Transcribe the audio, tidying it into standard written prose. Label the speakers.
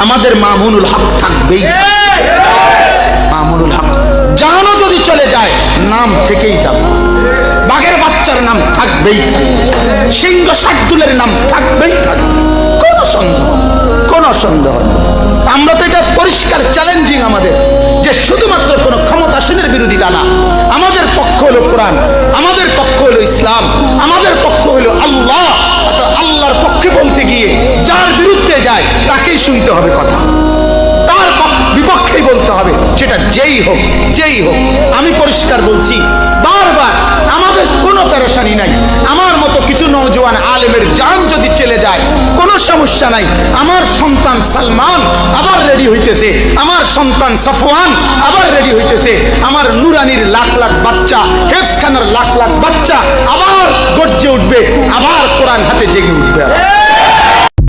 Speaker 1: আমাদের মামুনুল হক থাকবেই। মামুনুল হক জানো যদি চলে যায় নাম থেকেই যাবে, বাঘের বাচ্চার নাম থাকবেই থাকবে, সিংহ শার্দুলের নাম থাকবেই থাকবে, কোন সন্দেহ। আমরা তো এটা পরিষ্কার চ্যালেঞ্জিং আমাদের, যে শুধুমাত্র কোন ক্ষমতাসীনের বিরোধিতা না, আমাদের পক্ষ হলো কোরআন, আমাদের পক্ষ হলো ইসলাম, আমাদের পক্ষ হলো আল্লাহ। আল্লাহর পক্ষে বলতে গিয়ে যার বিরুদ্ধে যায় তাকেই শুনতে হবে কথা, তার বিপক্ষেই বলতে হবে, সেটা যেই হোক যেই হোক। আমি পরিষ্কার বলছি বারবার, আমাদের কোনো পেরেশানি নাই। আমার মতো কিছু নওজোয়ান আলেমের জান যদি চলে যায় কোনো সমস্যা নাই। আমার সন্তান সালমান আবার রেডি হইতেছে, আমার সন্তান সাফওয়ান আবার রেডি হইতেছে, আমার নুরানির লাখ লাখ বাচ্চা, হেফজ খানার লাখ লাখ বাচ্চা আবার গর্জে উঠবে, আবার কোরআন হাতে জেগে উঠবে।